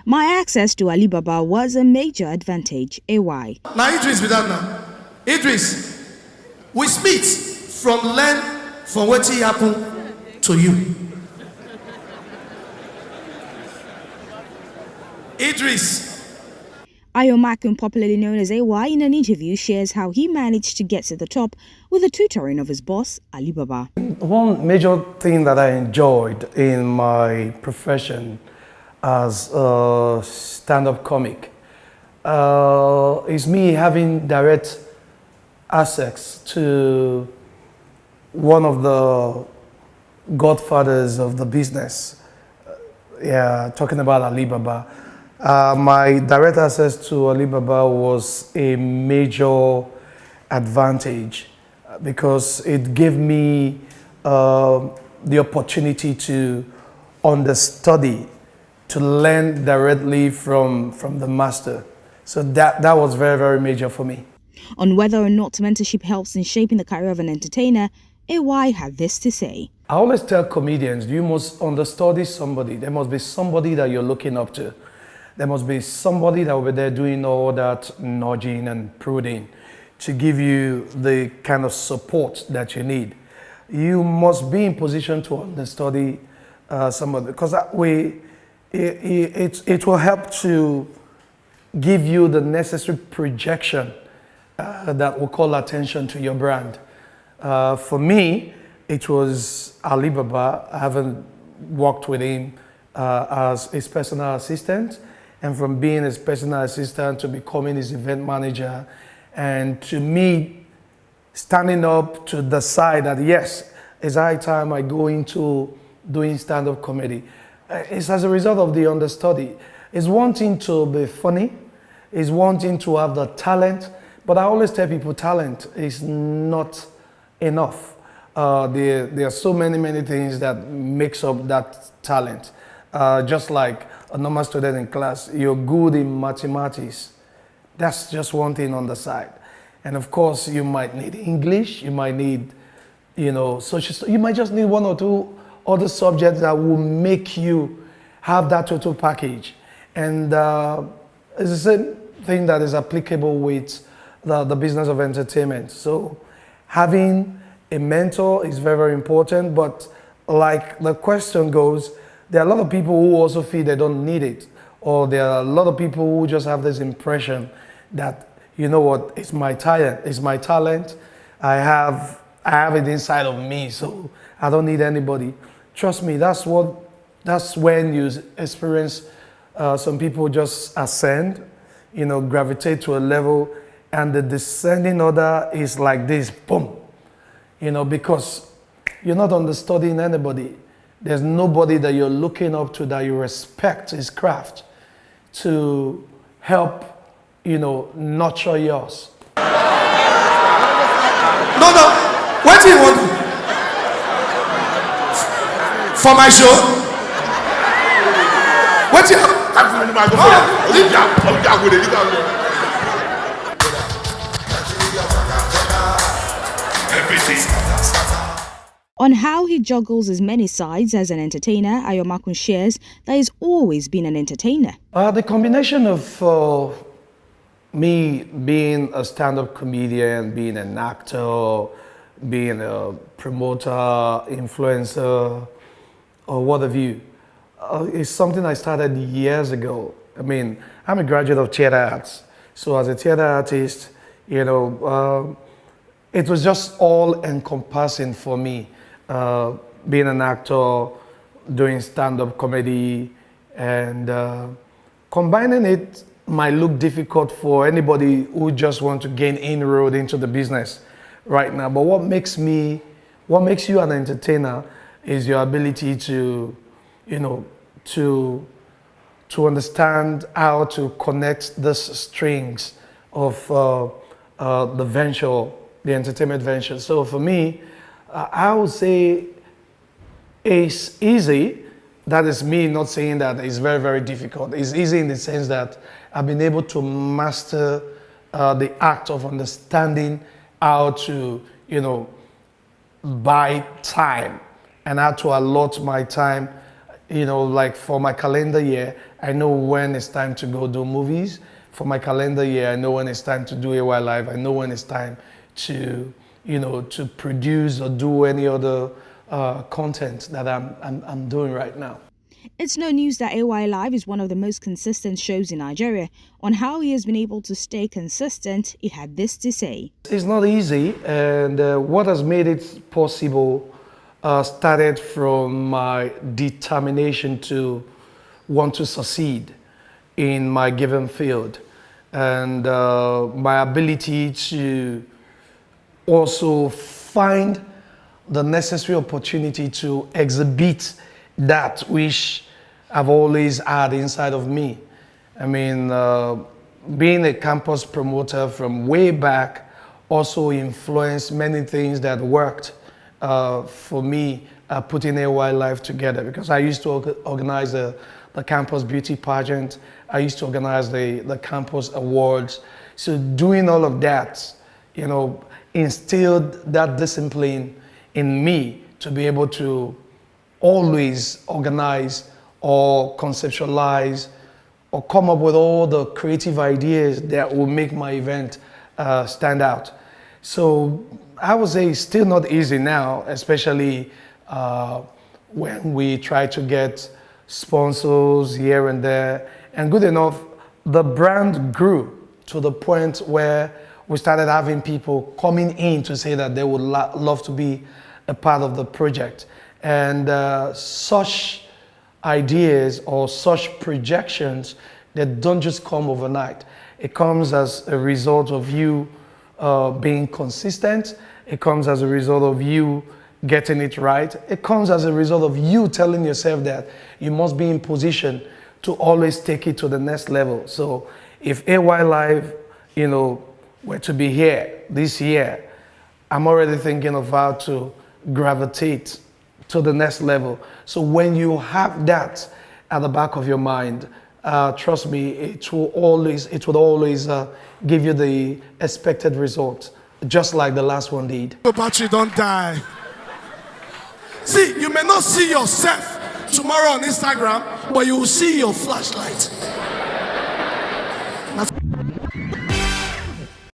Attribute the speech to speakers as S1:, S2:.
S1: My access to Alibaba was a major advantage. AY.
S2: Now Idris with that now. Idris, we speak from learn from what happened to you. Idris.
S1: Ayomakun, popularly known as AY, in an interview shares how he managed to get to the top with the tutoring of his boss, Alibaba.
S3: One major thing that I enjoyed in my profession as a stand-up comic is me having direct access to one of the godfathers of the business. Talking about Alibaba. My direct access to Alibaba was a major advantage because it gave me the opportunity to understudy, to learn directly from the master. So that was very, very major for me.
S1: On whether or not mentorship helps in shaping the career of an entertainer, AY had this to say.
S3: I always tell comedians, you must understudy somebody. There must be somebody that you're looking up to. There must be somebody that will be there doing all that nudging and prodding to give you the kind of support that you need. You must be in position to understudy somebody, because that way it will help to give you the necessary projection that will call attention to your brand. For me, it was Alibaba. I haven't worked with him as his personal assistant, and from being his personal assistant to becoming his event manager, and to me standing up to decide that yes, it's high time I go into doing stand-up comedy. It's as a result of the understudy. It's wanting to be funny, it's wanting to have the talent, but I always tell people talent is not enough. There are so many things that makes up that talent. Just like a normal student in class, you're good in mathematics. That's just one thing on the side. And of course, you might need English, you might need, social, you might just need one or two other subjects that will make you have that total package. And it's the same thing that is applicable with the business of entertainment. So having a mentor is very, very important, but like the question goes, there are a lot of people who also feel they don't need it, or there are a lot of people who just have this impression that, you know what, it's my talent, I have it inside of me, so I don't need anybody. Trust me, that's when you experience some people just ascend, gravitate to a level, and the descending order is like this, boom, because you're not understudying anybody. There's nobody that you're looking up to that you respect his craft to help, nurture yours.
S2: No, what do you want? For my show? What do you
S1: On how he juggles as many sides as an entertainer, Ayomakun shares that he's always been an entertainer.
S3: The combination of me being a stand-up comedian, being an actor, being a promoter, influencer, or what have you, is something I started years ago. I mean, I'm a graduate of theater arts. So as a theater artist, it was just all encompassing for me. Being an actor, doing stand-up comedy, and combining it might look difficult for anybody who just want to gain inroad into the business right now. But what makes you an entertainer is your ability to, to understand how to connect the strings of the venture, the entertainment venture. So for me, I would say it's easy. That is me not saying that it's very, very difficult. It's easy in the sense that I've been able to master the act of understanding how to, buy time and how to allot my time Like for my calendar year, I know when it's time to go do movies. For my calendar year, I know when it's time to do AY Live. I know when it's time to, to produce or do any other content that I'm doing right now.
S1: It's no news that AY Live is one of the most consistent shows in Nigeria. On how he has been able to stay consistent, he had this to say.
S3: It's not easy, and what has made it possible started from my determination to want to succeed in my given field, and my ability to also find the necessary opportunity to exhibit that which I've always had inside of me. I mean, being a campus promoter from way back also influenced many things that worked for me putting AY Life together, because I used to organize the campus beauty pageant. I used to organize the campus awards. So doing all of that, instilled that discipline in me to be able to always organize or conceptualize or come up with all the creative ideas that will make my event stand out. So I would say it's still not easy now, especially when we try to get sponsors here and there. And good enough, the brand grew to the point where we started having people coming in to say that they would love to be a part of the project. And such ideas or such projections, that don't just come overnight. It comes as a result of you being consistent. It comes as a result of you getting it right. It comes as a result of you telling yourself that you must be in position to always take it to the next level. So if AY Live, were to be here this year, I'm already thinking of how to gravitate to the next level. So when you have that at the back of your mind, trust me, it would always give you the expected result, just like the last one did.
S2: Your battery don't die. See, you may not see yourself tomorrow on Instagram, but you will see your flashlight.